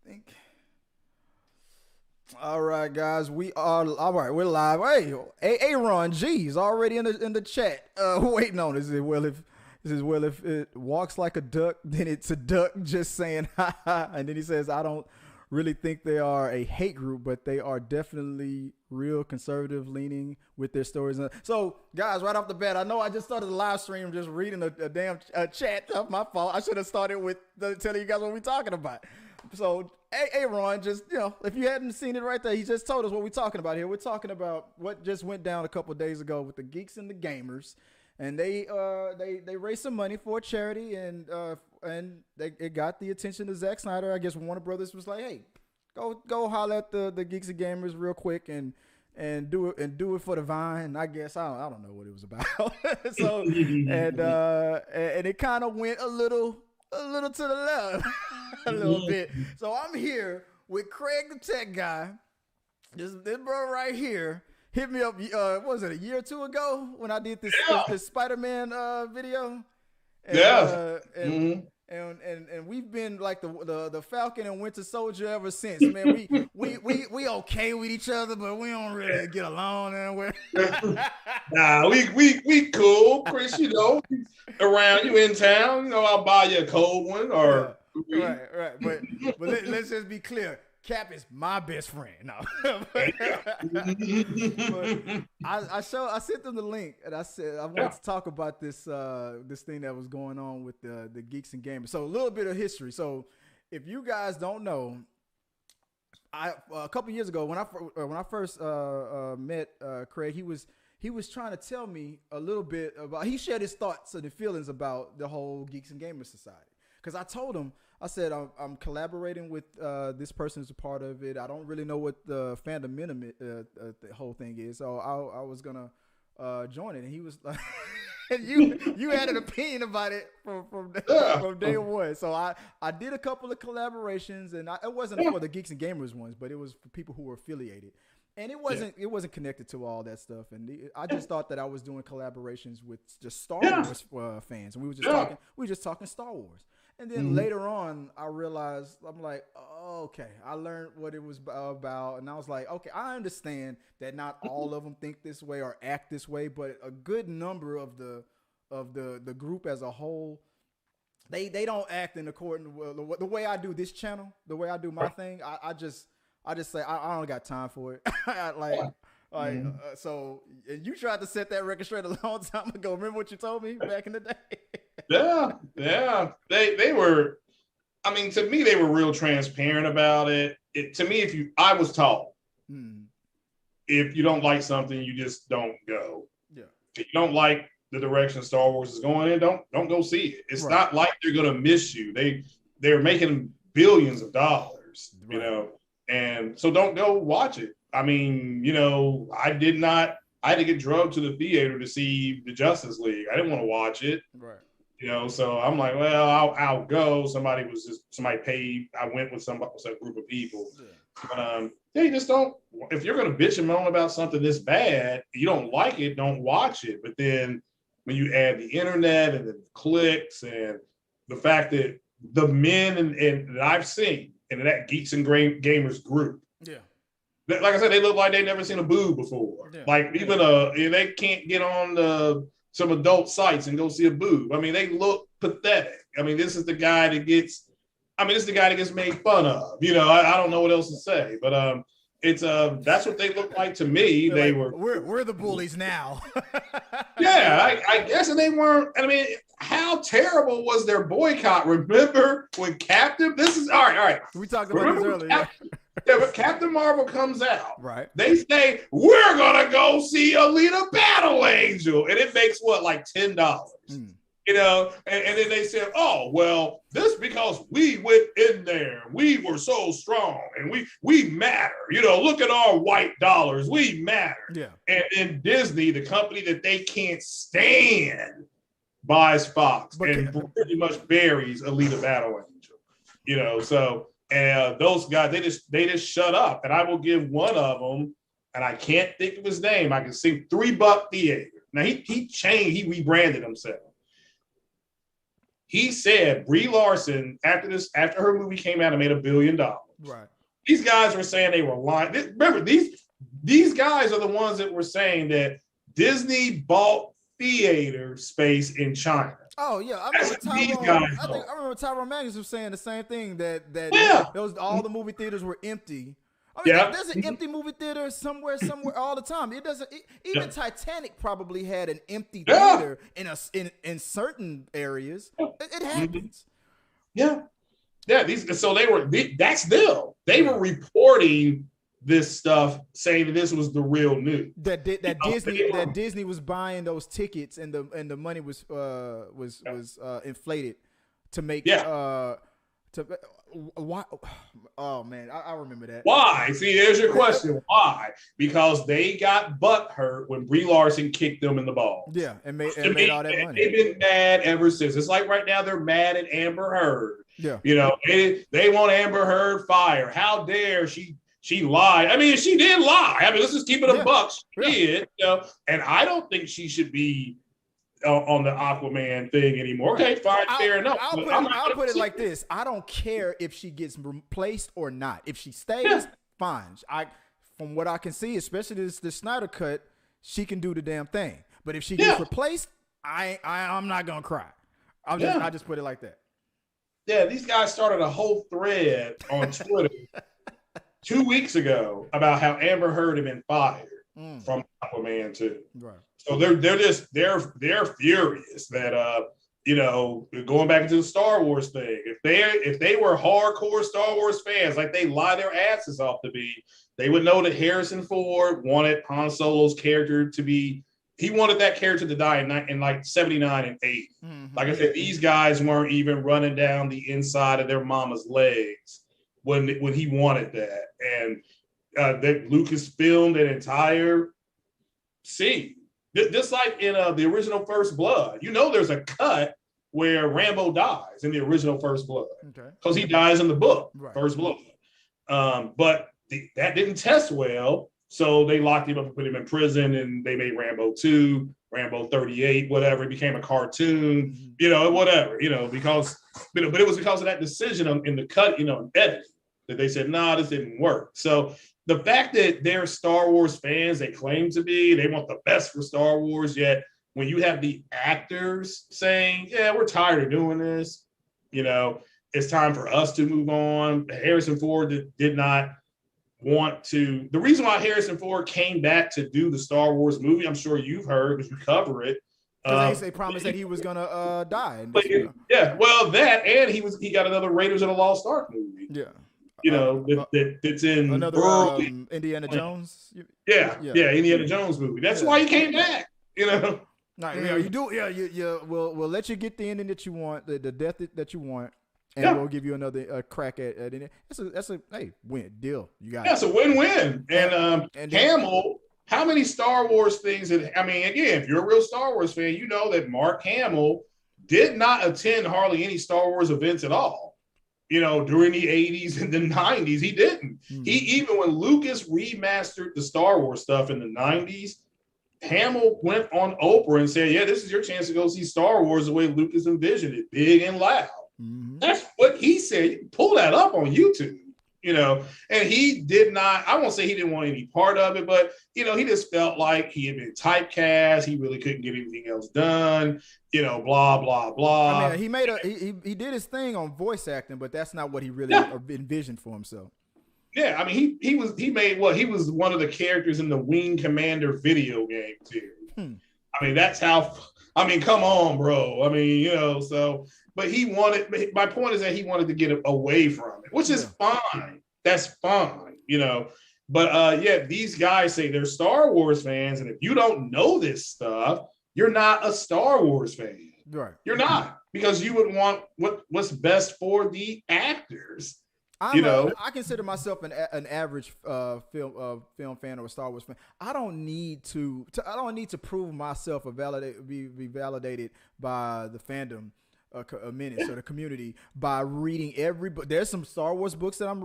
think. All right, guys, we are all right. We're live. Hey, Aaron G is already in the chat, waiting on us. If it walks like a duck, then it's a duck. Just saying, ha ha. And then he says, I don't really think they are a hate group, but they are definitely real conservative leaning with their stories. So, guys, right off the bat, I know I just started the live stream just reading a damn chat. That's my fault. I should have started with telling you guys what we're talking about. So, hey, Ron, just, if you hadn't seen it right there, he just told us what we're talking about here. We're talking about what just went down a couple of days ago with the Geeks and the Gamers, and they raised some money for a charity, and it got the attention of Zack Snyder. I guess Warner Brothers was like, hey, go holler at the Geeks and Gamers real quick and do it for the Vine. I guess I don't know what it was about. So and it kind of went a little to the left, a little bit. So I'm here with Craig the Tech Guy. This bro right here hit me up. What was it, a year or two ago when I did this Spider-Man video? And, and we've been like the Falcon and Winter Soldier ever since. Man, we okay with each other, but we don't really get along anywhere. Nah, we cool, Chris. Around you in town, I'll buy you a cold one or right. But let's just be clear. Cap is my best friend. No, I sent them the link, and I said I wanted to talk about this thing that was going on with the Geeks and Gamers. So a little bit of history. So if you guys don't know, a couple years ago when I first met Craig, he was trying to tell me a little bit about. He shared his thoughts and the feelings about the whole Geeks and Gamers Society. Because I told him, I said, I'm collaborating with this person who's a part of it. I don't really know what the fandom the whole thing is. So I was going to join it. And he was like, you had an opinion about it from day one. So I did a couple of collaborations, and it wasn't for the Geeks and Gamers ones, but it was for people who were affiliated. And it wasn't connected to all that stuff. And I just thought that I was doing collaborations with just Star Wars fans. And we were just talking Star Wars. And then later on, I realized, I'm like, oh, okay, I learned what it was about. And I was like, okay, I understand that not all of them think this way or act this way, but a good number of the group as a whole, they don't act in accordance with the way I do this channel, the way I do my thing. I just say, I don't got time for it. So you tried to set that record straight a long time ago. Remember what you told me back in the day? Yeah. They were, to me, they were real transparent about it. To me, I was taught, if you don't like something, you just don't go. Yeah. If you don't like the direction Star Wars is going in, don't go see it. It's not like they're gonna miss you. They're making billions of dollars, and so don't go watch it. I had to get drugged to the theater to see the Justice League. I didn't want to watch it. Right. So I'm like, well, I'll go. Somebody paid. I went with a group of people. Yeah. You just don't, if you're going to bitch and moan about something this bad, you don't like it, don't watch it. But then when you add the internet and the clicks and the fact that the men and that I've seen in that Geeks and Gamers group, like I said, they look like they've never seen a boob before. Yeah. Like even they can't get on some adult sites and go see a boob. They look pathetic. This is the guy that gets made fun of. I don't know what else to say, but it's that's what they look like to me. We're the bullies now. Yeah, I guess, and they weren't. How terrible was their boycott? Remember when Captain? This is all right. We talked about this earlier. But Captain Marvel comes out. Right. They say, we're going to go see Alita Battle Angel. And it makes like $10. And then they said, oh, well, this because we went in there. We were so strong and we matter. Look at our white dollars. We matter. Yeah. And then Disney, the company that they can't stand, buys Fox and pretty much buries Alita Battle Angel. So. And those guys, they just shut up. And I will give one of them, and I can't think of his name. I can see $3 Theater. Now he rebranded himself. he said Brie Larson after her movie came out and made $1 billion. Right. These guys were saying they were lying. Remember, these guys are the ones that were saying that Disney bought theater space in China. Oh yeah, I remember Tyrone Magnus was saying the same thing that all the movie theaters were empty. I mean, there's an empty movie theater somewhere all the time. It doesn't even Titanic probably had an empty theater in certain areas. It happens. Yeah. That's them. They were reporting this stuff, saying that this was the real news. That Disney was buying those tickets and the money was inflated to make why? Oh man, I remember that. Why? See, there's your question. Why? Because they got butthurt when Brie Larson kicked them in the balls. Yeah, and made all that money. They've been mad ever since. It's like right now they're mad at Amber Heard. Yeah, they want Amber Heard fired. How dare she lied? I mean, she did lie. I mean, let's just keep it a buck. She did. And I don't think she should be on the Aquaman thing anymore. Okay, fine, fair enough. I'll put it like this: I don't care if she gets replaced or not. If she stays, fine. From what I can see, especially the Snyder cut, she can do the damn thing. But if she gets replaced, I'm not gonna cry. I just put it like that. Yeah, these guys started a whole thread on Twitter 2 weeks ago about how Amber Heard had been fired from Aquaman 2. Right. So they're furious that going back into the Star Wars thing. If they were hardcore Star Wars fans, like they lie their asses off to be, they would know that Harrison Ford wanted Han Solo's character to be. He wanted that character to die in like 79 and 80. Mm-hmm. Like I said, these guys weren't even running down the inside of their mama's legs when he wanted that. And that Lucas filmed an entire scene. Just like in the original First Blood. There's a cut where Rambo dies in the original First Blood. Okay. Because he dies in the book, First Blood. But that didn't test well. So they locked him up and put him in prison, and they made Rambo 2, Rambo 38, whatever. It became a cartoon, whatever, because, but it was because of that decision in the cut, in editing, that they said, nah, this didn't work. So the fact that they're Star Wars fans, they claim to be, they want the best for Star Wars, yet when you have the actors saying, yeah, we're tired of doing this, it's time for us to move on. Harrison Ford did not want to. The reason why Harrison Ford came back to do the Star Wars movie, I'm sure you've heard because you cover it. They promised that he was gonna die. Yeah, well, that and he got another Raiders of the Lost Ark movie. Yeah, that's in another Indiana Jones. Yeah, Indiana Jones movie. That's why he came back. We'll let you get the ending that you want, the death that you want. And we'll give you another crack at it. That's a win deal. You got it's a win-win. And Hamill, how many Star Wars things again, if you're a real Star Wars fan, you know that Mark Hamill did not attend hardly any Star Wars events at all. During the 80s and the 90s, he didn't. He even when Lucas remastered the Star Wars stuff in the 90s, Hamill went on Oprah and said, yeah, this is your chance to go see Star Wars the way Lucas envisioned it, big and loud. Mm-hmm. That's what he said. You can pull that up on YouTube, and he did not, I won't say he didn't want any part of it, but, he just felt like he had been typecast. He really couldn't get anything else done, blah, blah, blah. He did his thing on voice acting, but that's not what he really envisioned for himself. Yeah, he was one of the characters in the Wing Commander video game series. That's how, come on, bro. But my point is that he wanted to get away from it, which is fine. That's fine, But these guys say they're Star Wars fans, and if you don't know this stuff, you're not a Star Wars fan. Right. You're not, because you would want what's best for the actors. I consider myself an average film fan or a Star Wars fan. I don't need to prove myself or be validated by the fandom. A minute, so the community, by reading every book. There's some Star Wars books that I've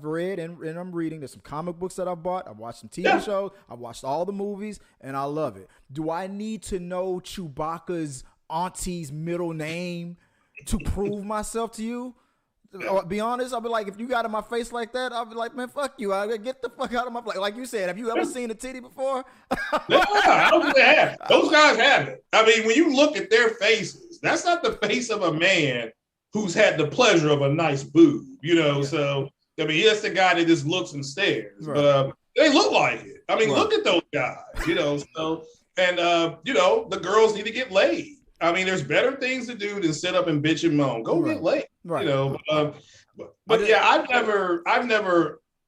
read and I'm reading. There's some comic books that I've bought. I've watched some TV shows. I've watched all the movies, and I love it. Do I need to know Chewbacca's auntie's middle name? to prove myself to you. Or be honest, I'll be like, if you got in my face like that, I'll be like, man, fuck you. I'll get the fuck out of my face. Like you said, have you ever seen a titty before? Yeah, I don't think they have. Those guys haven't. I mean, when you look at their faces, that's not the face of a man who's had the pleasure of a nice boob, you know. Yeah. So I mean, that's the guy that just looks and stares, right. But they look like it. I mean, look at those guys, you know. So and you know, the girls need to get laid. I mean, there's better things to do than sit up and bitch and moan. Go get laid, right. You know. But yeah,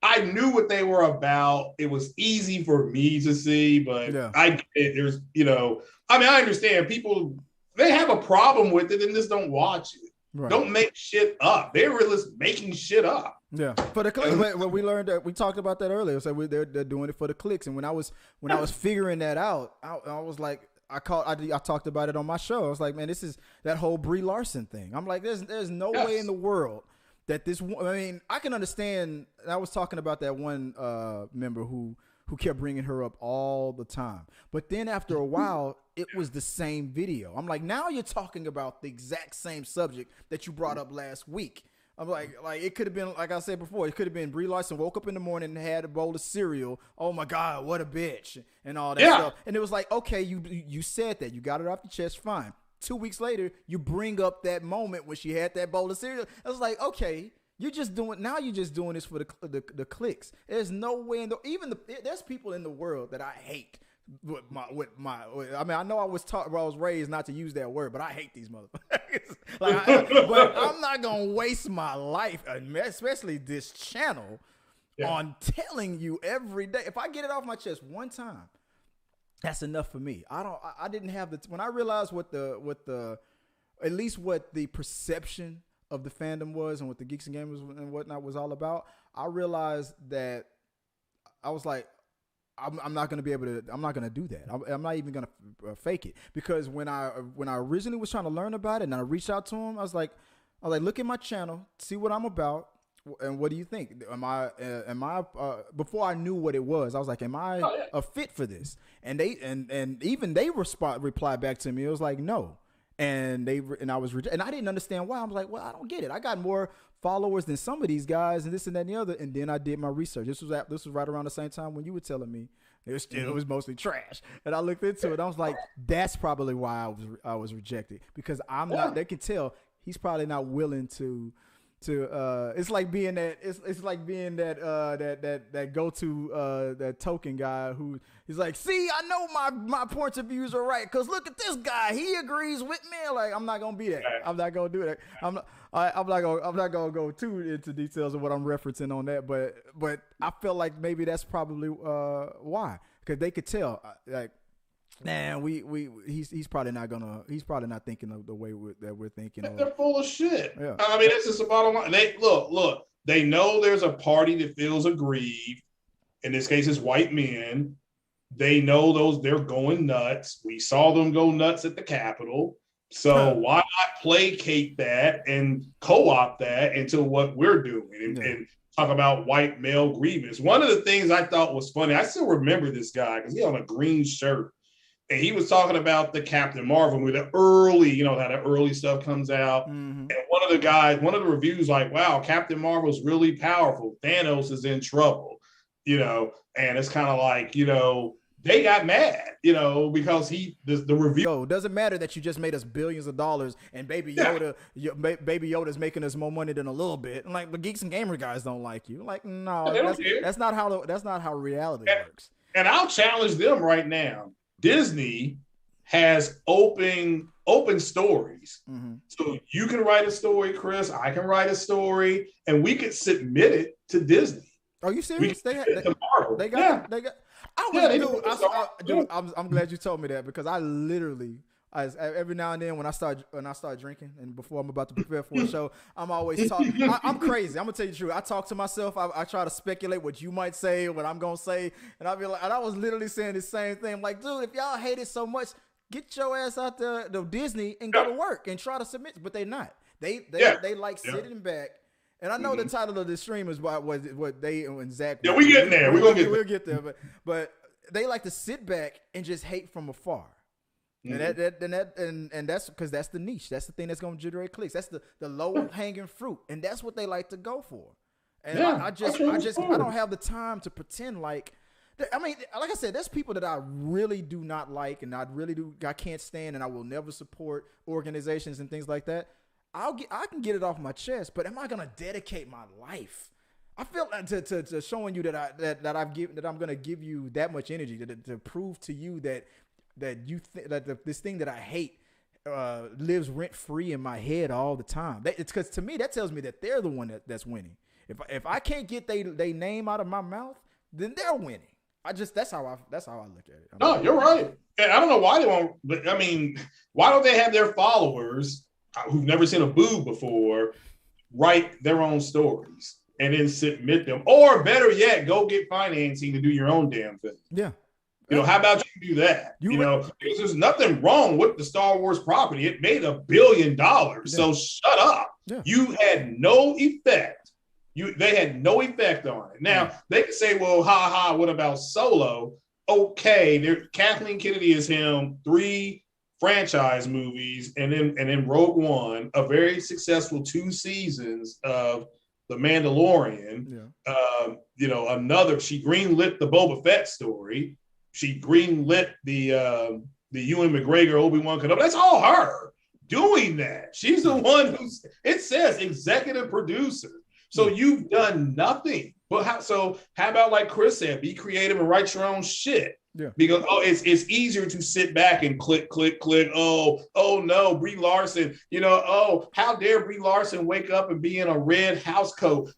I knew what they were about. It was easy for me to see, but there's, you know, I mean, I understand people, they have a problem with it and just don't watch it. Right. Don't make shit up. They're really making shit up. Yeah, for the clicks. When we learned that, we talked about that earlier. So they're doing it for the clicks. And when I was figuring that out, I was like, I talked about it on my show. I was like, man, this is that whole Brie Larson thing. I'm like, there's no way in the world that this. I mean, I can understand. I was talking about that one member who kept bringing her up all the time. But then after a while, it was the same video. I'm like, now you're talking about the exact same subject that you brought up last week. I'm like it could have been, like I said before, it could have been Brie Larson woke up in the morning and had a bowl of cereal. Oh my God, what a bitch, and all that stuff. And it was like, okay, you said that, you got it off your chest, fine. 2 weeks later, you bring up that moment when she had that bowl of cereal. I was like, okay, you're just doing this for the clicks. There's no way there's people in the world that I hate. I mean, I know I was taught, I was raised not to use that word, but I hate these motherfuckers. But I'm not gonna waste my life, especially this channel, on telling you every day. If I get it off my chest one time, that's enough for me. I didn't have when I realized what the at least what the perception of the fandom was and what the Geeks and Gamers and whatnot was all about. I realized that I was like, I'm not going to be able to, I'm not going to do that. I'm not even going to fake it, because when I originally was trying to learn about it and I reached out to him, I was like, look at my channel, see what I'm about. And what do you think? Am I before I knew what it was, I was like, am I a fit for this? And even they replied back to me. It was like, no. And I was and I didn't understand why. I was like, well, I don't get it. I got more followers than some of these guys, and this and that and the other. And then I did my research. This was right around the same time when you were telling me it was mostly trash. And I looked into it. I was like, that's probably why I was rejected, because I'm not. They can tell he's probably not willing to. It's like being that. It's like being that go-to that token guy who he's like, see, I know my points of views are right, because look at this guy, he agrees with me. Like, I'm not gonna be that. I'm not gonna do that. I'm not gonna go too into details of what I'm referencing on that. But I felt like maybe that's probably why, because they could tell like. Nah, he's probably not thinking of the way that we're thinking. They're full of shit. Yeah. I mean, it's just the bottom line. They look. They know there's a party that feels aggrieved. In this case, it's white men. They know they're going nuts. We saw them go nuts at the Capitol. So why not placate that and co-opt that into what we're doing and talk about white male grievance? One of the things I thought was funny, I still remember this guy because he had on a green shirt. And he was talking about the Captain Marvel movie, the early, how the early stuff comes out. Mm-hmm. And one of the reviews, like, wow, Captain Marvel's really powerful. Thanos is in trouble, and it's kind of like, they got mad, because the review. Yo, doesn't matter that you just made us billions of dollars and Baby Yoda, Baby Yoda's making us more money than a little bit. And like the Geeks and Gamer guys don't like you. Like, no, that's not how reality works. And I'll challenge them right now. Disney has open stories. Mm-hmm. So you can write a story, Chris. I can write a story, and we could submit it to Disney. Are you serious? They got. I'm glad you told me that, because I literally. Every now and then when I start drinking and before I'm about to prepare for a show, I'm always talking. I'm crazy. I'm gonna tell you the truth. I talk to myself. I try to speculate what you might say, what I'm gonna say, and I'll be like, and I was literally saying the same thing. I'm like, dude, if y'all hate it so much, get your ass out there to Disney and go to work and try to submit. But they're not. They like sitting back. And I know the title of this stream is what they and Zach. Yeah, we getting there. We'll get there. But they like to sit back and just hate from afar. And that's because that's the niche. That's the thing that's going to generate clicks. That's the low hanging fruit, and that's what they like to go for. And I don't have the time to pretend like. I mean, like I said, there's people that I really do not like, and I can't stand, and I will never support organizations and things like that. I can get it off my chest, but am I gonna dedicate my life? I feel like to showing you that I'm gonna give you that much energy to prove to you that this thing that I hate lives rent free in my head all the time. It's because to me that tells me that they're the one that's winning. If I can't get they name out of my mouth, then they're winning. That's how I look at it. No, you're right. And I don't know why they won't. But I mean, why don't they have their followers who've never seen a boob before write their own stories and then submit them, or better yet, go get financing to do your own damn thing? Yeah. How about you do that? Because there's nothing wrong with the Star Wars property. It made $1 billion. Yeah. So shut up. Yeah. You had no effect. They had no effect on it. Now, they could say, well, what about Solo? Okay, Kathleen Kennedy is him, 3 franchise movies, and then Rogue One, a very successful 2 seasons of The Mandalorian. Yeah. She greenlit the Boba Fett story. She greenlit the Ewan McGregor, Obi-Wan Kenobi. That's all her doing that. She's the one it says executive producer. So you've done nothing. But how about, like Chris said, be creative and write your own shit? Yeah. Because it's easier to sit back and click. Oh no, Brie Larson. How dare Brie Larson wake up and be in a red house coat?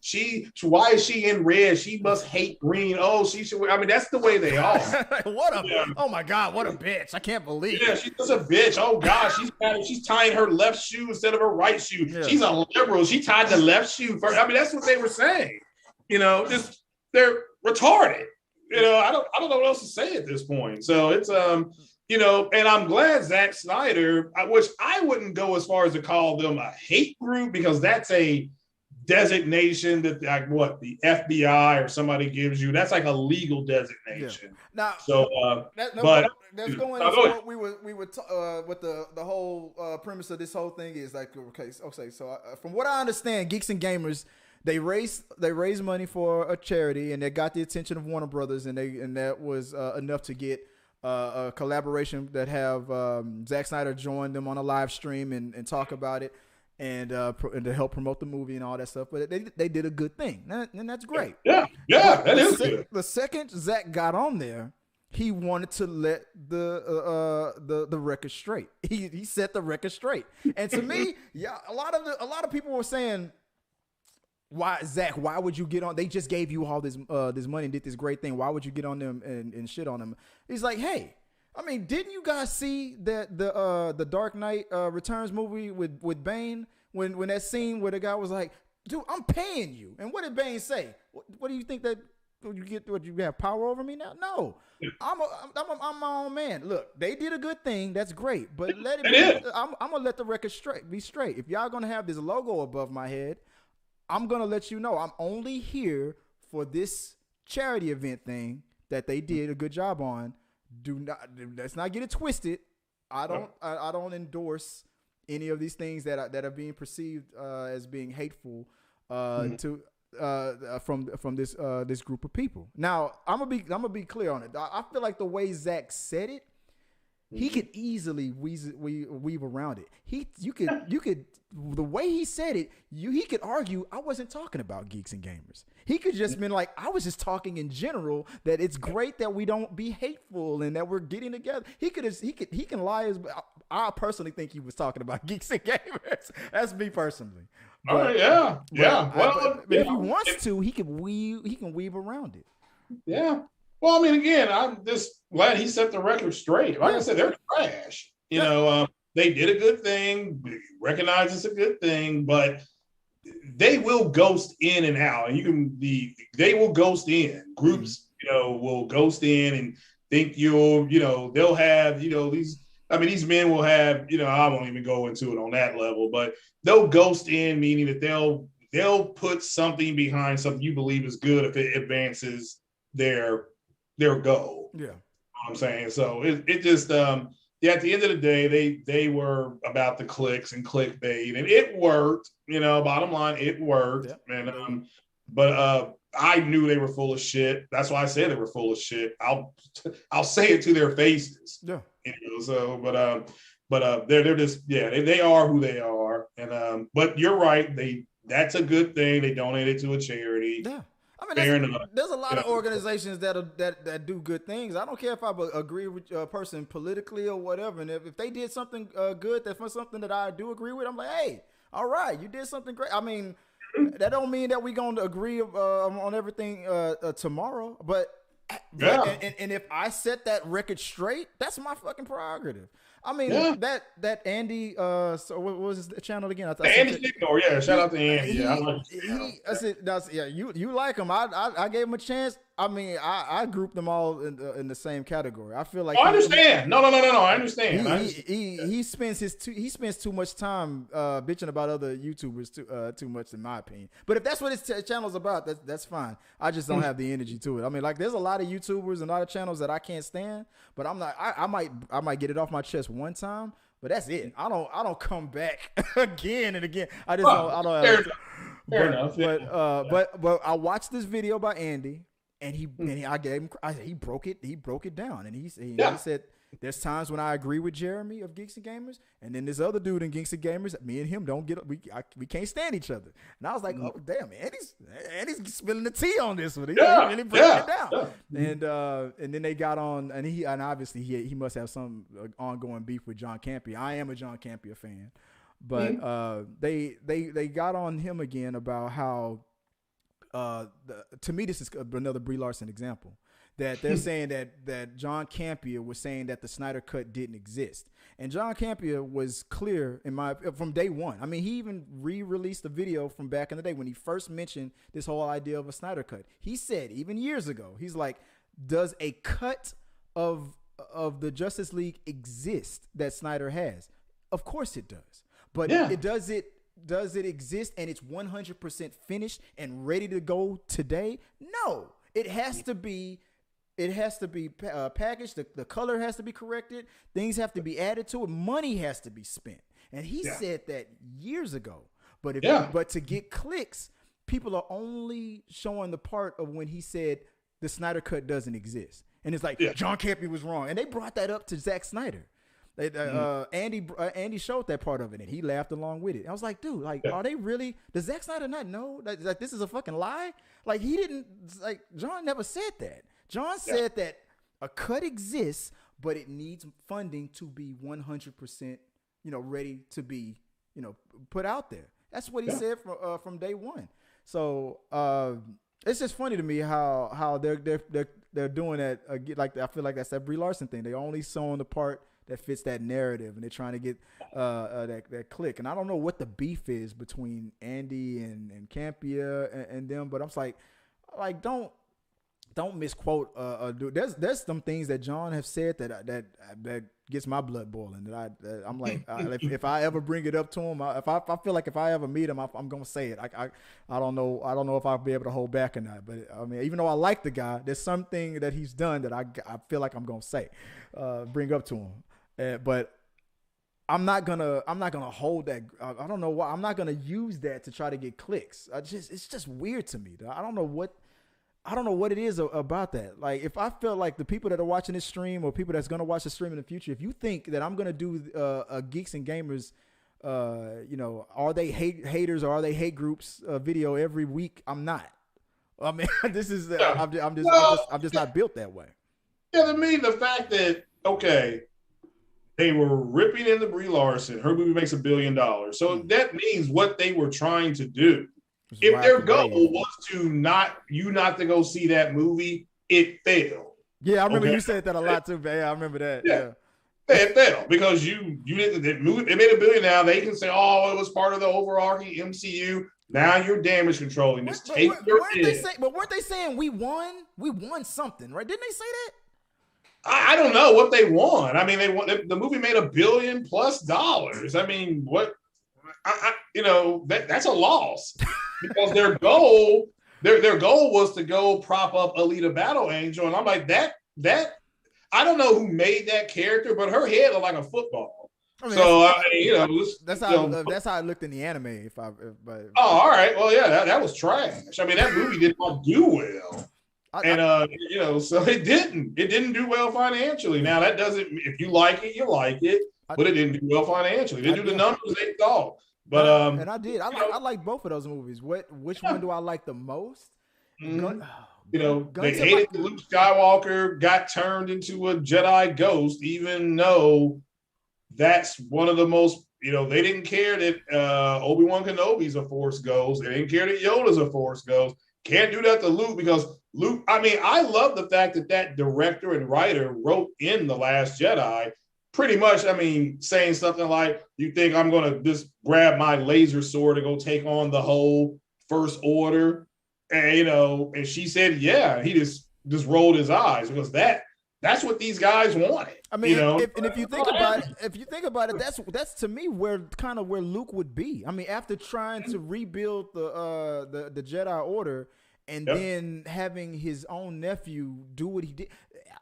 Why is she in red? She must hate green. Oh, she should. I mean, that's the way they are. Oh my God, what a bitch! I can't believe. Yeah, she's just a bitch. Oh God, she's tying her left shoe instead of her right shoe. Yeah. She's a liberal. She tied the left shoe first. I mean, that's what they were saying. They're retarded. I don't know what else to say at this point. So it's and I'm glad Zack Snyder, which I wouldn't go as far as to call them a hate group, because that's a designation that the FBI or somebody gives you. That's like a legal designation. Yeah. Now, so that's going into what we were with the whole premise of this whole thing is like, okay. So from what I understand, Geeks and Gamers, They raised money for a charity, and they got the attention of Warner Brothers, and that was enough to get a collaboration that have Zack Snyder join them on a live stream and talk about it, and to help promote the movie and all that stuff. But they did a good thing, and that's great. Yeah, that is good. The second Zack got on there, he wanted to let the record straight. He set the record straight, and to me, a lot of people were saying, why, Zach? Why would you get on? They just gave you all this money and did this great thing. Why would you get on them and shit on them? He's like, hey, I mean, didn't you guys see that the Dark Knight Returns movie with Bane when that scene where the guy was like, dude, I'm paying you, and what did Bane say? What do you think that you get? What, you have power over me now? No, I'm my own man. Look, they did a good thing. That's great, but I'm gonna let the record be straight. If y'all gonna have this logo above my head, I'm going to let you know I'm only here for this charity event thing that they did a good job on. Let's not get it twisted. I don't endorse any of these things that are being perceived as being hateful from this group of people. Now, I'm gonna be clear on it. I feel like the way Zach said it, he could easily weave around it. You could the way he said it, he could argue I wasn't talking about Geeks and Gamers. He could just been like, I was just talking in general that it's great that we don't be hateful and that we're getting together. He can lie. I personally think he was talking about Geeks and Gamers. That's me personally. But, yeah. But if he wants to, he can weave around it. Yeah. Well, I mean, again, I'm just glad he set the record straight. Like I said, they're trash. They did a good thing, recognize it's a good thing, but they will ghost in and out. And they will ghost in. Groups, will ghost in and think they'll have, these men will have, I won't even go into it on that level, but they'll ghost in, meaning that they'll put something behind something you believe is good if it advances their goal. Yeah. You know what I'm saying? So it just, at the end of the day, they were about the clicks and clickbait, and it worked. Bottom line, it worked. Yeah. And but I knew they were full of shit. That's why I said they were full of shit. I'll say it to their faces. Yeah. So, but they're just they are who they are, and but you're right. That's a good thing. They donated to a charity. Yeah. I mean, there's a lot of organizations that do good things. I don't care if I agree with a person politically or whatever. And if they did something good, that's something that I do agree with, I'm like, hey, all right, you did something great. I mean, that don't mean that we're going to agree on everything tomorrow. But and if I set that record straight, that's my fucking prerogative. I mean, that Andy, so what was his channel again? Andy Signor, shout out to Andy. You like him. I gave him a chance. I mean, I grouped them all in the same category. I feel like I understand. No. I understand. He spends too much time bitching about other YouTubers too much, in my opinion. But if that's what his channel's about, that's fine. I just don't have the energy to it. I mean, like, there's a lot of YouTubers and a lot of channels that I can't stand, but I'm not. I might get it off my chest one time, but that's it. I don't come back again and again. I just don't. Fair enough. But I watched this video by Andy. And he broke it down, and he said there's times when I agree with Jeremy of Geeks and Gamers, and then this other dude in Geeks and Gamers, me and him we can't stand each other. And I was like, oh damn, Andy's spilling the tea on this one. He's really breaking it down. Yeah. And then they got on, and obviously he must have some ongoing beef with John Campea. I am a John Campea fan, but they got on him again about how. To me, this is another Brie Larson example that they're saying that John Campea was saying that the Snyder Cut didn't exist, and John Campea was clear from day one. I mean, he even re-released a video from back in the day when he first mentioned this whole idea of a Snyder Cut. He said even years ago, he's like, "Does a cut of the Justice League exist that Snyder has? Of course it does, but Does it exist and it's 100% finished and ready to go today? No, it has to be packaged. The color has to be corrected. Things have to be added to it. Money has to be spent. And he said that years ago. But to get clicks, people are only showing the part of when he said the Snyder Cut doesn't exist. And it's like, John Campea was wrong. And they brought that up to Zack Snyder. Andy showed that part of it, and he laughed along with it. I was like, dude, are they really? Does Zack Snyder not know that this is a fucking lie? Like, he didn't. Like, John never said that. John said that a cut exists, but it needs funding to be 100%, ready to be, put out there. That's what he said from day one. So it's just funny to me how they're doing that. Like, I feel like that's that Brie Larson thing. They only showing the part that fits that narrative, and they're trying to get that click. And I don't know what the beef is between Andy and Campea and them, but I'm like don't misquote. There's some things that John have said that gets my blood boiling. That I'm like, if I ever bring it up to him, if I feel like if I ever meet him, I'm gonna say it. I don't know if I'll be able to hold back or not. But I mean, even though I like the guy, there's something that he's done that I feel like I'm gonna say, bring up to him. But I'm not gonna hold that. I don't know why. I'm not gonna use that to try to get clicks. It's just weird to me. I don't know what it is about that. Like, if I feel like the people that are watching this stream or people that's gonna watch the stream in the future, if you think that I'm gonna do a Geeks and Gamers, are they haters or are they hate groups video every week? I'm not. I mean, this is I'm just not built that way. Yeah, I mean, the fact that they were ripping into Brie Larson. Her movie makes $1 billion. So that means what they were trying to do. If their goal was to not to go see that movie, it failed. Yeah, I remember you said that a lot too, man. I remember that. Yeah. It failed because you didn't. It made $1 billion. Now they can say, "Oh, it was part of the overarching MCU." Now you're damage controlling. Just take your hit. But weren't they saying we won? We won something, right? Didn't they say that? I don't know what they won. I mean, the movie made $1 billion+ dollars. I mean, what? That's a loss because their goal was to go prop up Alita Battle Angel, and I'm like that. I don't know who made that character, but her head looked like a football. I mean, that's how it looked in the anime. But all right, well, yeah, that was trash. I mean, that movie did not do well. So it didn't do well financially. Now that doesn't, if you like it, you like it, but it didn't do well financially. It didn't do the numbers they thought. But and I did. I like both of those movies. Which one do I like the most? Mm-hmm. They hated that Luke Skywalker got turned into a Jedi ghost, even though that's one of the most. They didn't care that Obi-Wan Kenobi's a Force ghost. They didn't care that Yoda's a Force ghost. Can't do that to Luke because Luke. I mean, I love the fact that director and writer wrote in The Last Jedi. Pretty much, I mean, saying something like, you think I'm going to just grab my laser sword and go take on the whole First Order? And, and she said, yeah. He just rolled his eyes because that's what these guys wanted. I mean, if you think about it, that's to me where Luke would be. I mean, after trying to rebuild the Jedi Order and then having his own nephew do what he did.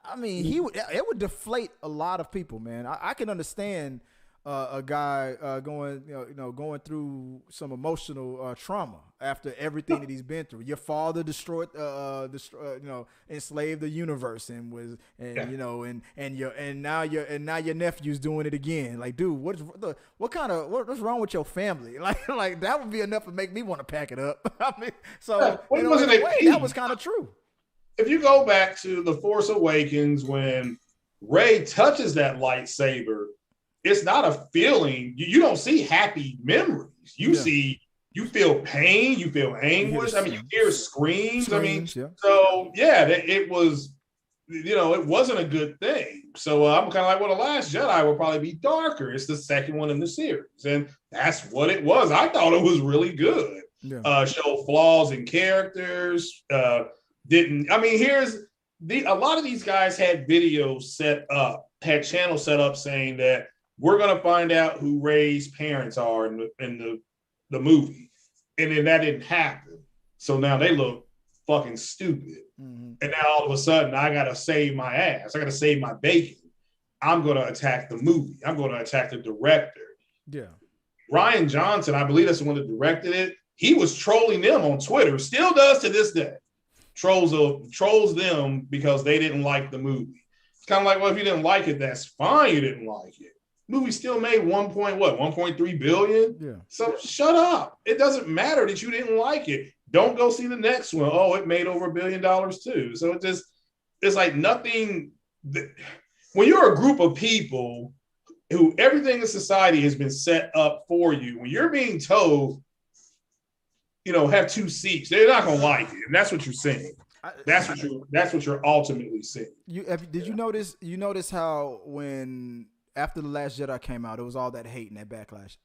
I mean, it would deflate a lot of people, man. I can understand a guy going through some emotional trauma after everything that he's been through. Your father enslaved the universe and now your nephew's doing it again. Like, dude, what's wrong with your family? Like that would be enough to make me want to pack it up. I mean, so that was kind of true. If you go back to The Force Awakens, when Rey touches that lightsaber, it's not a feeling. You don't see happy memories. You feel pain. You feel anguish. I mean, you hear screams. So it was, it wasn't a good thing. So I'm kind of like, well, The Last Jedi will probably be darker. It's the second one in the series. And that's what it was. I thought it was really good. Yeah. Showed flaws in characters. Here's a lot of these guys had videos set up, had channels set up saying that we're going to find out who Rey's parents are in the movie. And then that didn't happen. So now they look fucking stupid. Mm-hmm. And now all of a sudden I got to save my ass. I got to save my bacon. I'm going to attack the movie. I'm going to attack the director. Yeah. Rian Johnson, I believe that's the one that directed it. He was trolling them on Twitter, still does to this day. Trolls them because they didn't like the movie. It's kind of like, well, if you didn't like it, that's fine. You didn't like it. Movie still made 1.3 billion. Yeah. So shut up. It doesn't matter that you didn't like it. Don't go see the next one. Oh, it made over $1 billion too. So it's like nothing. When you're a group of people who everything in society has been set up for you, when you're being told, have two seats, they're not gonna like it, and that's what you're saying. That's what you're ultimately saying. Did you notice? You notice how when after The Last Jedi came out, it was all that hate and that backlash.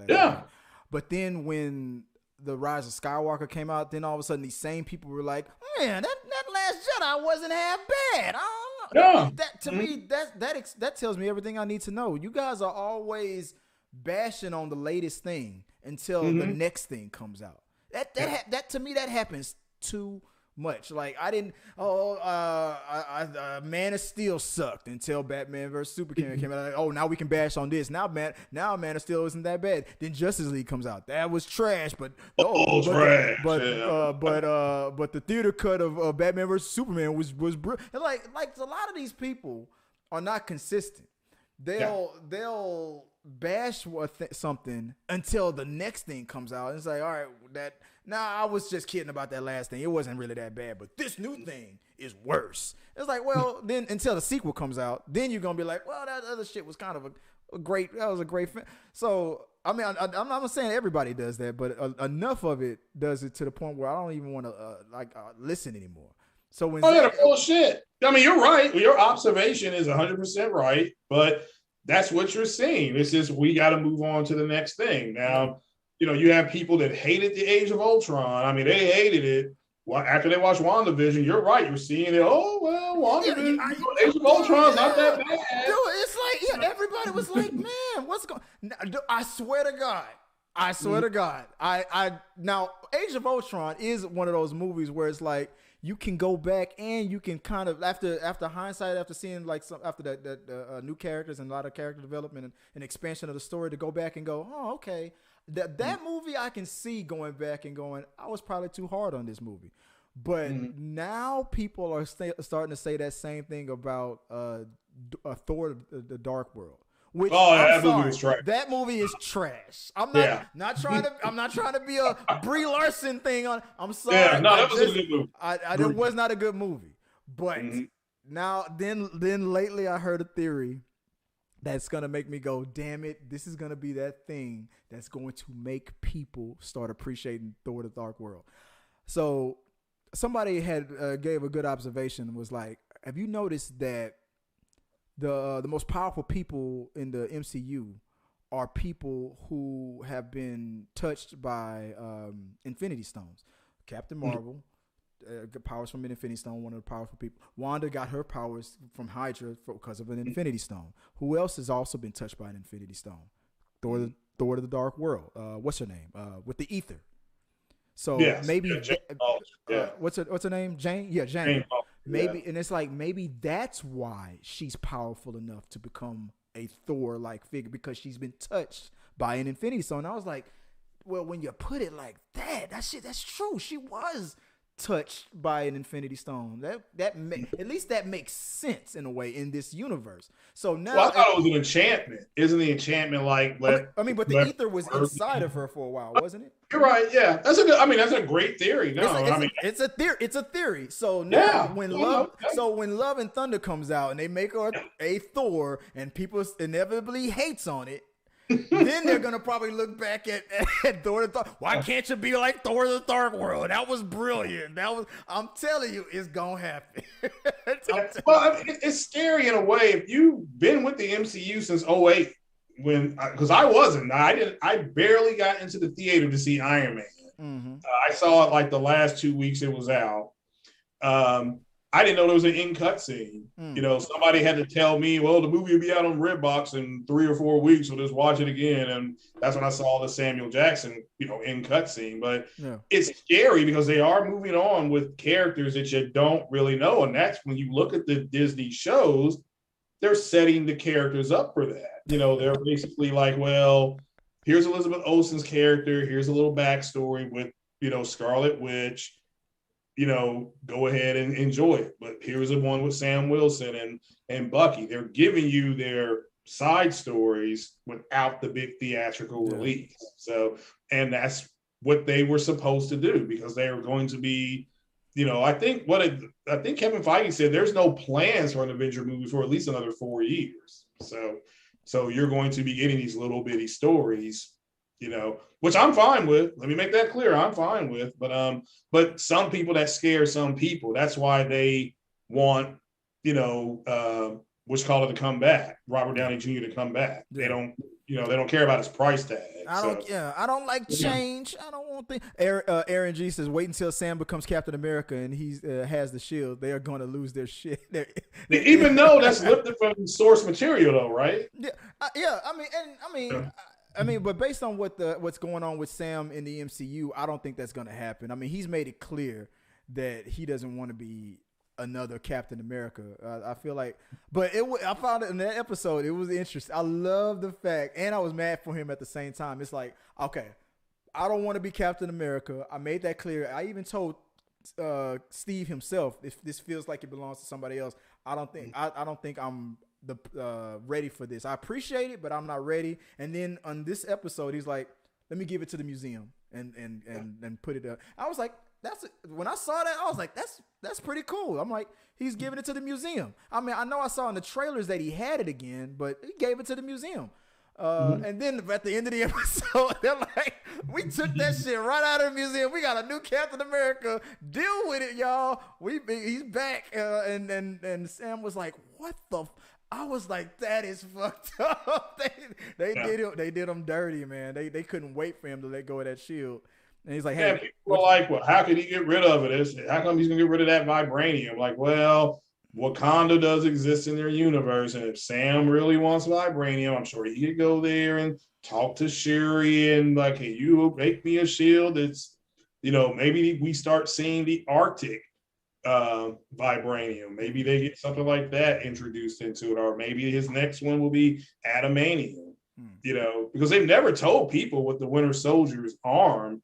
Yeah. But then when The Rise of Skywalker came out, then all of a sudden these same people were like, "Man, that Last Jedi wasn't half bad." I don't know. Yeah. That to me, that tells me everything I need to know. You guys are always bashing on the latest thing until the next thing comes out. That to me, that happens too much. Like Man of Steel sucked until Batman vs Superman came out. Like, oh, now we can bash on this. Now Man of Steel isn't that bad. Then Justice League comes out. That was trash, but trash. But the theater cut of Batman vs Superman was brilliant. And like a lot of these people are not consistent. They'll bash something until the next thing comes out. And it's like, all right, I was just kidding about that last thing. It wasn't really that bad, but this new thing is worse. It's like, well, then until the sequel comes out, then you're gonna be like, well, that other shit was kind of a great film. So I mean, I'm not saying everybody does that, but enough of it does it to the point where I don't even want to listen anymore. So when bullshit. I mean, you're right. Your observation is 100% right, but that's what you're seeing. It's just we got to move on to the next thing. Now, you have people that hated the Age of Ultron. I mean, they hated it. Well, after they watched WandaVision, you're right. You're seeing it. Oh, well, WandaVision, Age of Ultron's not that bad. Dude, it's like, everybody was like, man, what's going on? I swear to God, I swear to God. I now Age of Ultron is one of those movies where it's like you can go back and you can kind of after hindsight, after seeing like some after that new characters and a lot of character development and expansion of the story, to go back and go, oh, okay, that movie I can see going back and going, I was probably too hard on this movie. But now people are starting to say that same thing about Thor: The Dark World. Which, that movie was trash. That movie is trash. I'm not trying to be a Brie Larson thing on. I'm sorry. Yeah, no, that was a good movie. It was not a good movie. But now, then lately, I heard a theory that's gonna make me go, damn it! This is gonna be that thing that's going to make people start appreciating Thor: The Dark World. So somebody had gave a good observation and was like, have you noticed that the most powerful people in the MCU are people who have been touched by Infinity Stones? Captain Marvel, powers from an Infinity Stone, one of the powerful people. Wanda got her powers from Hydra because of an Infinity Stone. Who else has also been touched by an Infinity Stone? Thor: The Dark World. What's her name? With the ether. So maybe what's her name? Jane? Yeah, Jane. Maybe, and it's like maybe that's why she's powerful enough to become a Thor-like figure, because she's been touched by an Infinity Stone. And I was like, well, when you put it like that's true. She was touched by an Infinity Stone. At least that makes sense in a way in this universe. So now, I thought it was an enchantment. Isn't the enchantment like? But the ether was inside of her for a while, wasn't it? You're right. Yeah, that's a great theory. No, it's a theory. It's a theory. So now, when Love and Thunder comes out and they make her a Thor, and people inevitably hates on it, then they're gonna probably look back at Thor: The Dark. Why can't you be like Thor: The Dark World? That was brilliant. I'm telling you, it's gonna happen. It's scary in a way. If you've been with the MCU since 2008, because I wasn't. I barely got into the theater to see Iron Man. I saw it like the last 2 weeks it was out. I didn't know there was an end cut scene. Somebody had to tell me, well, the movie will be out on Redbox in 3 or 4 weeks, so just watch it again. And that's when I saw the Samuel Jackson, end cut scene. But it's scary because they are moving on with characters that you don't really know. And that's when you look at the Disney shows, they're setting the characters up for that. They're basically like, well, here's Elizabeth Olsen's character. Here's a little backstory with, Scarlet Witch. Go ahead and enjoy it. But here's the one with Sam Wilson and Bucky. They're giving you their side stories without the big theatrical release. So, and that's what they were supposed to do, because they were going to be, I think Kevin Feige said there's no plans for an Avenger movie for at least another 4 years. So you're going to be getting these little bitty stories, which I'm fine with. Let me make that clear. I'm fine with, but some people, that scares some people. That's why they want, what's called it, to come back. Robert Downey Jr. to come back. They don't care about his price tag. I don't like change. I don't want things. Aaron G says, wait until Sam becomes Captain America and he has the shield. They are going to lose their shit. Even though that's lifted from source material, though, right? Yeah. I mean, but based on what's going on with Sam in the MCU, I don't think that's going to happen. I mean, he's made it clear that he doesn't want to be another Captain America. I feel like, but I found it in that episode. It was interesting. I love the fact, and I was mad for him at the same time. It's like, okay, I don't want to be Captain America. I made that clear. I even told Steve himself, if this feels like it belongs to somebody else, I don't think I'm ready for this. I appreciate it, but I'm not ready. And then on this episode, he's like, let me give it to the museum and put it up. I was like, when I saw that, I was like, that's pretty cool. I'm like, he's giving it to the museum. I mean, I know I saw in the trailers that he had it again, but he gave it to the museum. And then at the end of the episode, they're like, we took that shit right out of the museum. We got a new Captain America. Deal with it, y'all. He's back. And Sam was like, what the I was like, that is fucked up. They did him dirty, man. They couldn't wait for him to let go of that shield. And he's like, hey, people were like, well, how could he get rid of it? How come he's gonna get rid of that vibranium? Like, well, Wakanda does exist in their universe, and if Sam really wants vibranium, I'm sure he could go there and talk to Sherry and like, can you make me a shield? It's, maybe we start seeing the Arctic vibranium. Maybe they get something like that introduced into it, or maybe his next one will be adamantium. Because they've never told people what the Winter Soldier's arm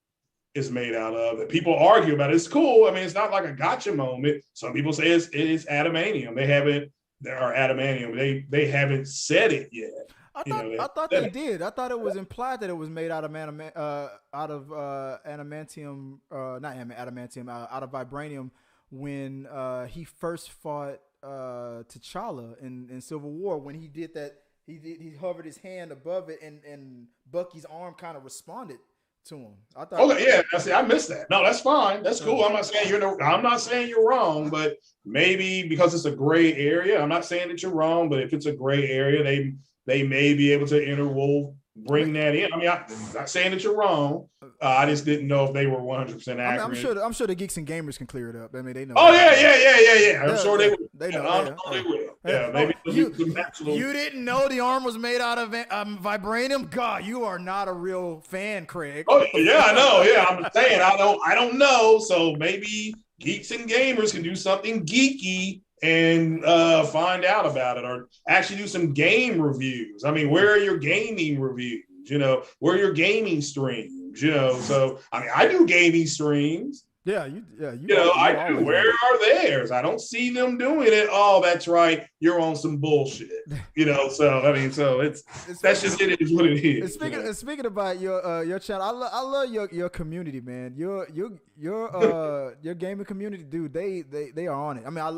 is made out of. And people argue about it. It's cool. I mean, it's not like a gotcha moment. Some people say it is adamantium. They haven't said it yet. I thought they did. I thought it was implied that it was made out of adamantium, out of vibranium when he first fought T'Challa in Civil War. When he did that, he hovered his hand above it, and Bucky's arm kind of responded to him. I thought. Okay, yeah. I missed that. No, that's fine. That's cool. I'm not saying you're wrong, but maybe because it's a gray area. I'm not saying that you're wrong, but if it's a gray area, they may be able to bring that in. I mean, I'm not saying that you're wrong. I just didn't know if they were 100% accurate. I'm sure the Geeks and Gamers can clear it up. I mean, they know. Oh yeah. I'm sure they will. They know. They will. Yeah, maybe you didn't know the arm was made out of vibranium? God, you are not a real fan, Craig. Oh yeah, I know. Yeah, I'm saying I don't know. So maybe Geeks and Gamers can do something geeky and find out about it, or actually do some game reviews. I mean, where are your gaming reviews? Where are your gaming streams? So I mean, I do gaming streams. Yeah, I do. Where are theirs? I don't see them doing it. Oh, that's right. You're on some bullshit. So I mean, that's just it is what it is. Speaking about your channel, I love your community, man. Your gaming community, dude. They are on it. I mean, I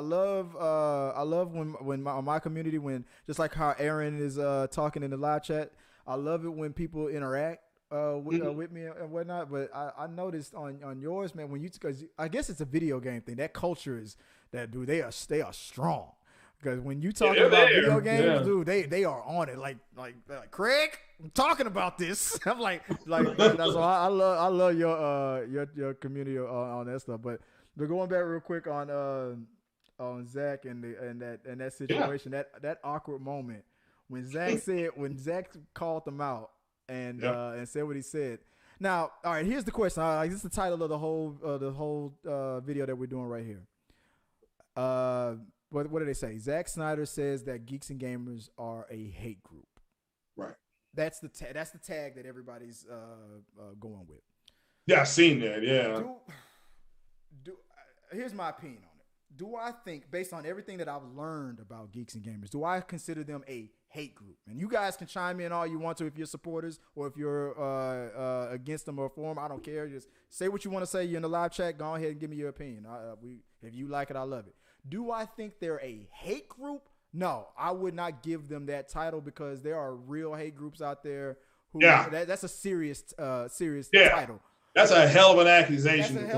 love when my community, when just like how Aaron is talking in the live chat. I love it when people interact with me and whatnot. But I noticed on yours, man, because I guess it's a video game thing. That culture is that, dude. They are strong. Because when you talk about video games, dude, they are on it. Like Craig, I'm talking about this. I'm like that's why I love your community on that stuff. But going back real quick on Zack and that situation, that awkward moment when Zack called them out and said what he said. Now, all right, here's the question. This is the title of the whole video that we're doing right here. What do they say? Zack Snyder says that Geeks and Gamers are a hate group. Right. That's the tag that everybody's going with. Yeah, I've seen that. Yeah. Here's my opinion on it. Do I think, based on everything that I've learned about Geeks and Gamers, do I consider them a hate group? And you guys can chime in all you want to if you're supporters or if you're against them or for them. I don't care. Just say what you want to say. You're in the live chat. Go ahead and give me your opinion. If you like it, I love it. Do I think they're a hate group? No, I would not give them that title because there are real hate groups out there. That's a serious title. That's a hell of an accusation.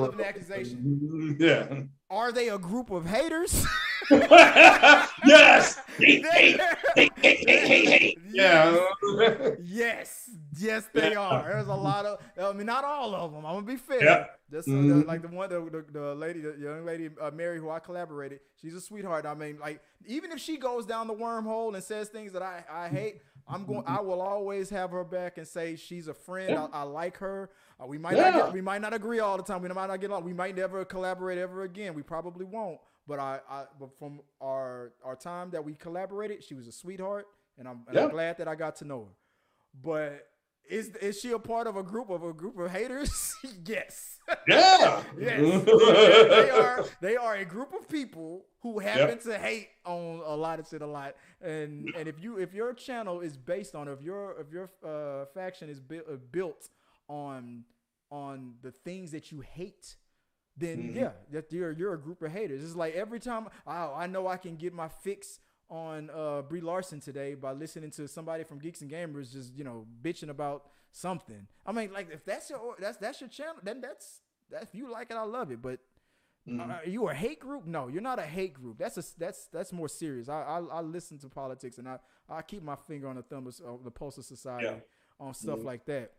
Yeah. Are they a group of haters? Yes. Hate. Yeah. Yes, they are. There's a lot of. I mean, not all of them. I'm gonna be fair. Yeah. Just like the young lady Mary, who I collaborated. She's a sweetheart. I mean, like, even if she goes down the wormhole and says things that I hate, I will always have her back and say she's a friend. Yeah. I like her. We might not agree all the time. We might not get along. We might never collaborate ever again. We probably won't. But but from our time that we collaborated, she was a sweetheart, and I'm glad that I got to know her. But is she a part of a group of haters? Yes. Yeah. Yes. They are a group of people who happen to hate on a lot of shit a lot. And if your channel is based on, if your faction is built on the things that you hate, then you're a group of haters. It's like every time I know I can get my fix on Brie Larson today by listening to somebody from Geeks and Gamers just bitching about something. I mean, like, if that's your channel, then that's if you like it, I love it. But are you a hate group? No, you're not a hate group. That's more serious. I listen to politics, and I keep my finger on the thumb of the pulse of society on stuff like that.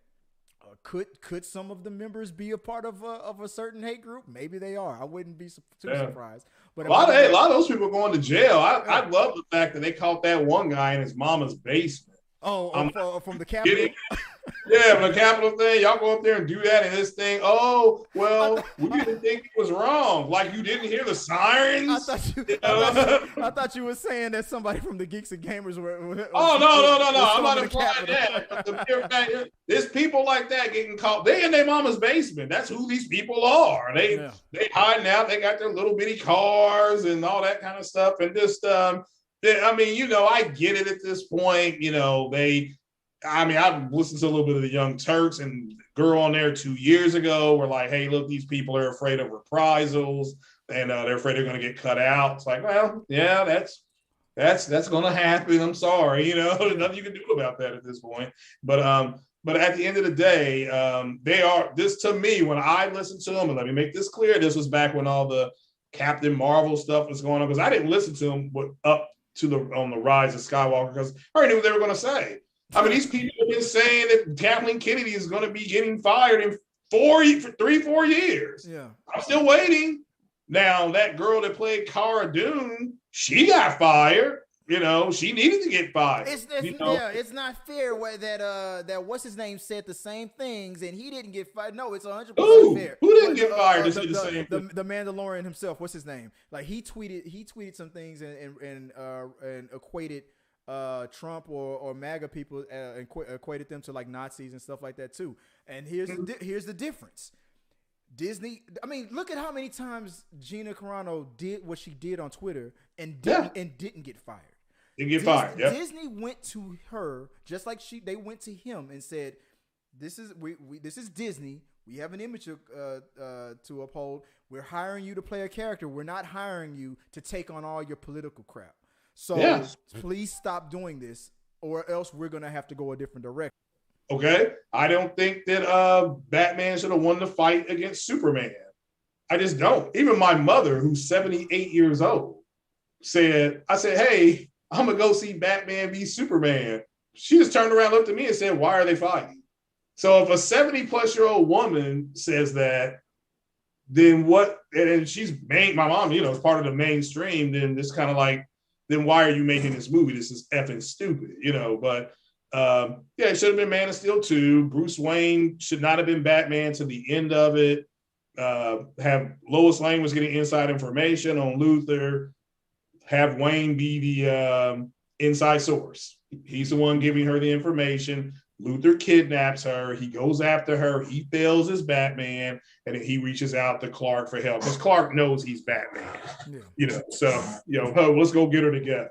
Could some of the members be a part of a certain hate group? Maybe they are. I wouldn't be too surprised. But a lot of those people going to jail. I love the fact that they caught that one guy in his mama's basement. From the Capitol. Yeah, the Capitol thing. Y'all go up there and do that and this thing. Oh, well, we didn't think it was wrong. Like you didn't hear the sirens. I thought you were saying that somebody from the Geeks and Gamers were. No. I'm not implying that. There's people like that getting caught. They in their mama's basement. That's who these people are. They hiding out. They got their little bitty cars and all that kind of stuff. And just, I get it at this point. I've listened to a little bit of the Young Turks, and girl on there 2 years ago were like, hey, look, these people are afraid of reprisals and they're afraid they're going to get cut out. It's like, well, yeah, that's going to happen. I'm sorry. There's nothing you can do about that at this point. But at the end of the day, they are, this to me, when I listened to them, and let me make this clear, this was back when all the Captain Marvel stuff was going on, because I didn't listen to them up to on the Rise of Skywalker, because I already knew what they were going to say. I mean, these people have been saying that Kathleen Kennedy is going to be getting fired in 4 years. Yeah, I'm still waiting. Now, that girl that played Cara Dune, she got fired. She needed to get fired. It's not fair that what's his name said the same things and he didn't get fired. No, it's 100% fair. Who didn't get fired? The Mandalorian himself. What's his name? Like he tweeted some things and equated Trump or MAGA people equated them to like Nazis and stuff like that too. And here's the difference. Disney, I mean, look at how many times Gina Carano did what she did on Twitter and didn't get fired. Disney went to her just like they went to him and said, "This is this is Disney. We have an image to uphold. We're hiring you to play a character. We're not hiring you to take on all your political crap. So please stop doing this, or else we're gonna have to go a different direction." Okay, I don't think that Batman should have won the fight against Superman. I just don't. Even my mother, who's 78 years old, I said, hey, I'm going to go see Batman v Superman. She just turned around, looked at me and said, why are they fighting? So if a 70-plus-year-old woman says that, then what? And my mom, is part of the mainstream, then it's kind of like, then why are you making this movie? This is effing stupid, but it should have been Man of Steel 2. Bruce Wayne should not have been Batman to the end of it. Have Lois Lane was getting inside information on Luthor. Have Wayne be the inside source. He's the one giving her the information. Luthor kidnaps her. He goes after her. He fails as Batman, and then he reaches out to Clark for help because Clark knows he's Batman. Let's go get her together.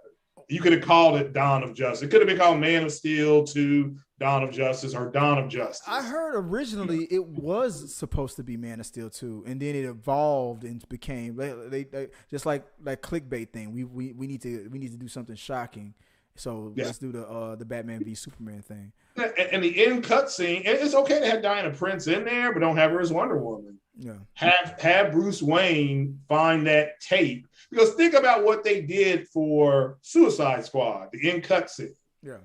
You could have called it Dawn of Justice. It could have been called Man of Steel 2, Dawn of Justice, or Dawn of Justice. I heard originally it was supposed to be Man of Steel 2, and then it evolved and became they just like clickbait thing. We need to do something shocking. So let's do the Batman v Superman thing. And the end cutscene, and it's okay to have Diana Prince in there, but don't have her as Wonder Woman. Yeah. Have Bruce Wayne find that tape. Because think about what they did for Suicide Squad, the end cutscene. Yeah.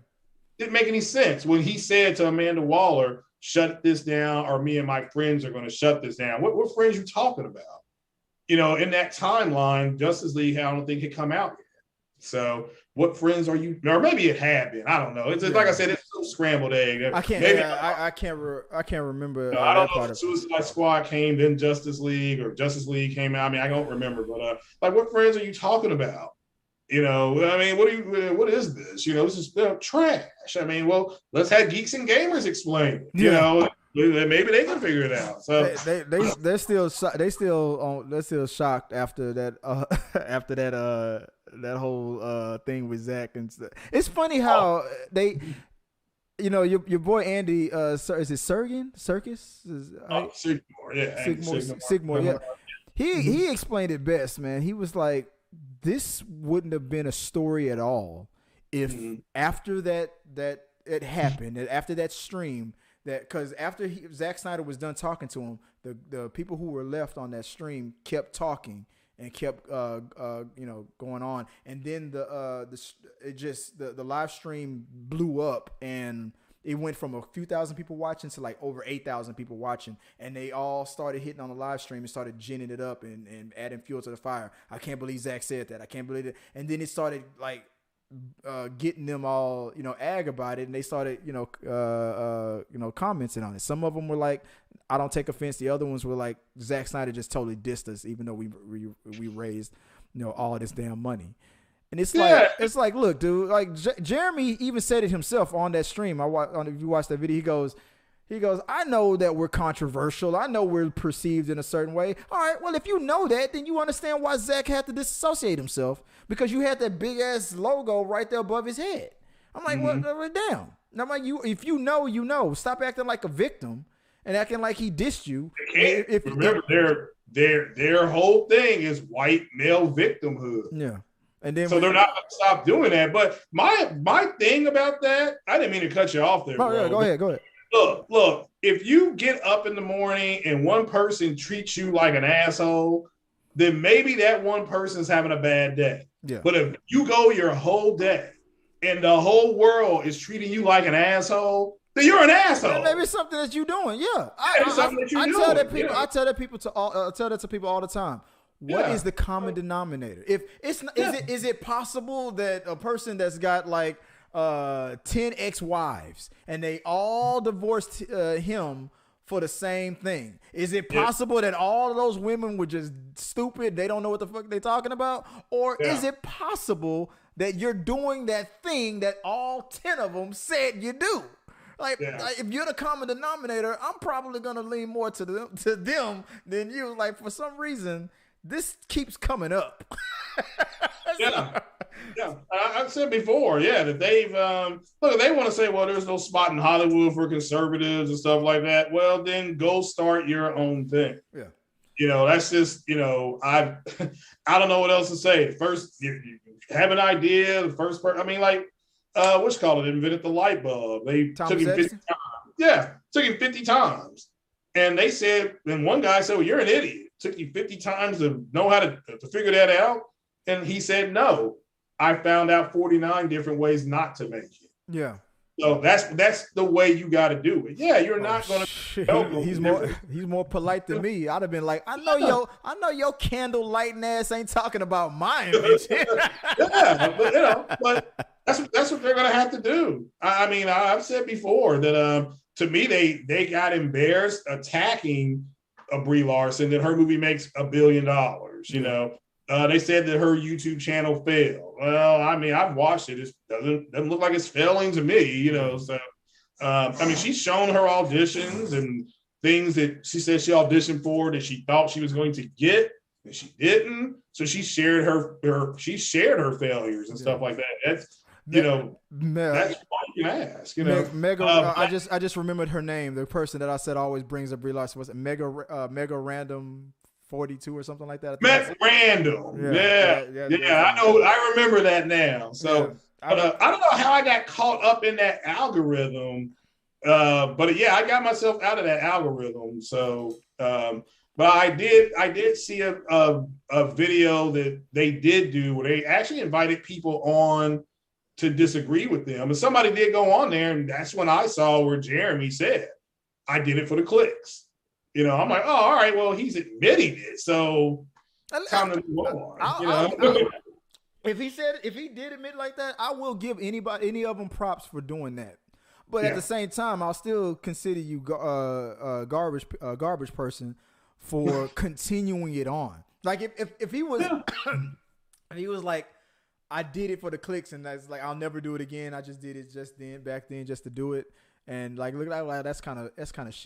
Didn't make any sense when he said to Amanda Waller, shut this down, or me and my friends are going to shut this down. What friends are you talking about? In that timeline, Justice League, I don't think had come out yet. So what friends are you? Or maybe it had been. I don't know. It's like I said, it's so scrambled egg. I can't remember. I don't know if Suicide Squad came, then Justice League, or Justice League came out. I mean, I don't remember. But what friends are you talking about? What is this? This is trash. I mean, well, let's have Geeks and Gamers explain it. Maybe they can figure it out. So they're still shocked after that that whole thing with Zack and stuff. It's funny how they, your boy Andy, is it Sergen? Sigmore. Yeah. He explained it best, man. He was like, this wouldn't have been a story at all if after that it happened, after that stream. Because after Zack Snyder was done talking to him, the people who were left on that stream kept talking and kept going on, and then the live stream blew up, and it went from a few thousand people watching to like over 8,000 people watching, and they all started hitting on the live stream and started ginning it up and adding fuel to the fire. I can't believe Zack said that. I can't believe it. And then it started like getting them all, ag about it, and they started, commenting on it. Some of them were like, I don't take offense. The other ones were like, Zack Snyder just totally dissed us, even though we raised, all this damn money. And it's like, look, dude, like Jeremy even said it himself on that stream. If you watch that video, he goes, I know that we're controversial. I know we're perceived in a certain way. All right, well, if you know that, then you understand why Zack had to disassociate himself, because you had that big ass logo right there above his head. I'm like, well, damn. I'm like, if you know, you know. Stop acting like a victim and acting like he dissed you. Remember, their whole thing is white male victimhood. Yeah. And then so they're not going to stop doing that. But my thing about that, I didn't mean to cut you off there. Oh, yeah, go ahead. Look, if you get up in the morning and one person treats you like an asshole, then maybe that one person's having a bad day. Yeah. But if you go your whole day and the whole world is treating you like an asshole, then you're an asshole. Maybe it's something that you're doing. Yeah. I tell that to people all the time. What is the common denominator? Is it possible that a person that's got like 10 ex-wives and they all divorced him for the same thing? Is it possible that all of those women were just stupid? They don't know what the fuck they're talking about? Or is it possible that you're doing that thing that all 10 of them said you do? Like, if you're the common denominator, I'm probably going to lean more to them than you. Like, for some reason, this keeps coming up. Yeah. I've said before, that they've look, they want to say, well, there's no spot in Hollywood for conservatives and stuff like that. Well, then go start your own thing. Yeah. That's just, I don't know what else to say. First, you have an idea. The first person, I mean, like, what's called it, invented the light bulb. They took him 50 times. Yeah, took him 50 times. And they said, and one guy said, well, you're an idiot. Took you 50 times to know how to figure that out. And he said, no, I found out 49 different ways not to make it. Yeah. So that's the way you got to do it. Yeah, you're not going to. He's more polite than me. I'd have been like, I know your candle lighting ass ain't talking about my invention. but that's what they're going to have to do. I mean, I've said before that to me they got embarrassed attacking Brie Larson that her movie makes $1 billion. They said that her YouTube channel failed. Well, I mean, I've watched it. It doesn't look like it's failing to me, So, I mean, she's shown her auditions and things that she said she auditioned for that she thought she was going to get, and she didn't. So she shared her failures and stuff like that. That's that's all you can ask. I just remembered her name. The person that I said always brings up Brie Larson was Mega Random 42 or something like that. Random. Yeah. I remember that now. So I don't know how I got caught up in that algorithm. But I got myself out of that algorithm. So but I did see a video that they did do where they actually invited people on to disagree with them. And somebody did go on there, and that's when I saw where Jeremy said, I did it for the clicks. I'm like, oh, all right, well, he's admitting it. So time to move on. If he did admit like that, I will give any of them props for doing that. But at the same time, I'll still consider you garbage person for continuing it on. Like if he was if he was like, I did it for the clicks, and that's like, I'll never do it again. I just did it back then just to do it. And like, look, like that's kind of shit.